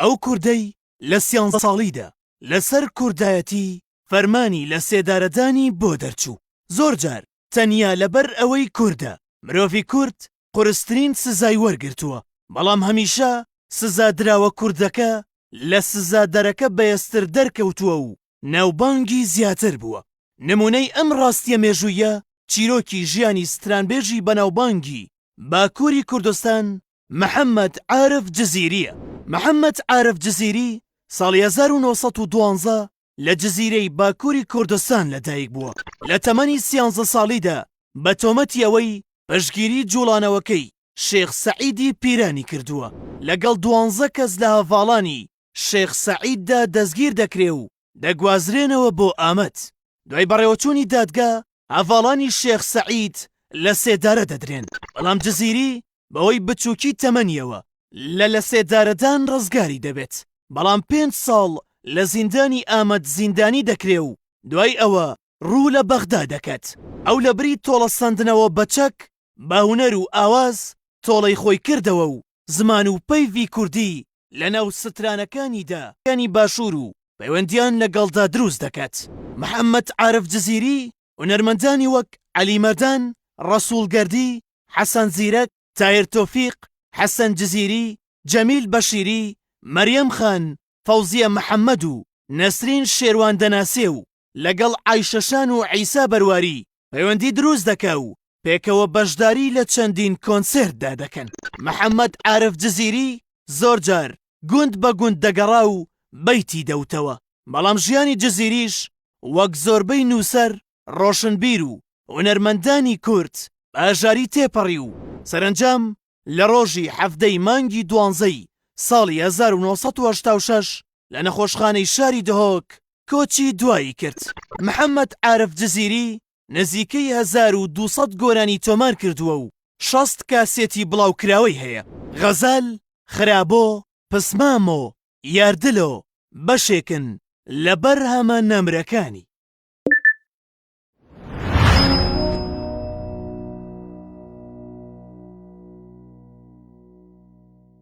ئەو کوردەی لە 13 ساڵیدا لەسەر کوردایەتی فەرمانی لە سێدارەدانی بۆ دەرچوو. زۆر جار تەنیا لەبەر ئەوەی کووردە مرۆڤی کورد قورسترین سزای وەرگرتووە، بەڵام هەمیشە سزادراوە کوردەکە لە سزادەرەکە بەیەستر دەرکەوتووە و ناوبانگی زیاتر بووە. نمونەی ئەم ڕاستیە مێژوویە چیرۆکی ژیانی سترانبێژی بەناوبانگی باکووری کوردستان محەممەد عارف جزیریە. محەممەد عارف جزیری ساڵی 1912 لە جزیرەی باکووری کوردستان لەدایک بووە. لە تەمەنی 13 ساڵیدا بە تۆمەتی ئەوەی پشگیری جوڵانەوەکەی شێخ سەعیدی پیرانی کردووە. لەگەڵ 12 کەس لە هەڤاڵانی شێخ سەعیددا دەستگیر دەکرێ و دەگوازرێنەوە بۆ ئامەد. دوای بەڕێوەچوونی دادگا هەڤاڵانی شێخ سەعید لە سێدارە دەدرێن، بەڵام جزیری بەوەی بچووکی تەمەنیەوە لە سێدارەدان ڕزگاری دەبێت، بەڵام 5 ساڵ لە زیندانی ئامەد زیندانی دەکرێ و دوای ئەوە ڕوو لە بەغدا دەکات. ئەو لە بری تۆڵە سەندنەوە بەچەک باهونەر و ئاواز تۆڵەی خۆی کردەوە و زمان و پەیوی کوردی لە ناو سترانەکانیدا یانی باشوور و پەیوەندیان لەگەڵدا دروست دەکات. محەممەد عارف جزیری هونەرمەندانی وەک عەلی مەردان، ڕەسوول گەردی، حەسەن زیرەک، تایر تۆفیق، حەسەن جزیری، جەمیل بەشیری، مەریەم خان، فەوزیە محەممەد و نەسرین شێروان دەناسێ و لەگەڵ عایشەشان و عیسا بەرواری پەیوەندی دروست دەکا و پێکەوە بەشداری لە چەندین کۆنسێرتدا دەکەن. محەممەد عارف جزیری زۆر جار گوند بە گوند دەگەڕا و بەیتی دەوتەوە، بەڵام ژیانی جزیریش وەک زۆربەی نووسەر، ڕۆشنبیر و هونەرمەندانی کورد ئاژاری تێپەڕی و سەرنجام لە ڕۆژی 7 مانگی 12 ساڵی 1986 لە نەخۆشخانەی شاری دهۆک کۆچی دوایی کرد. محەممەد عارف جزیری نزیکەی 1200 گۆرانی تۆمار کردووە و 60 کاسێتی بڵاوکراوەی هەیە. غەزەل، خرابۆ، پسمامۆ، یاردلۆ بەشێکن لە بەرهەمە نەمرەکانی.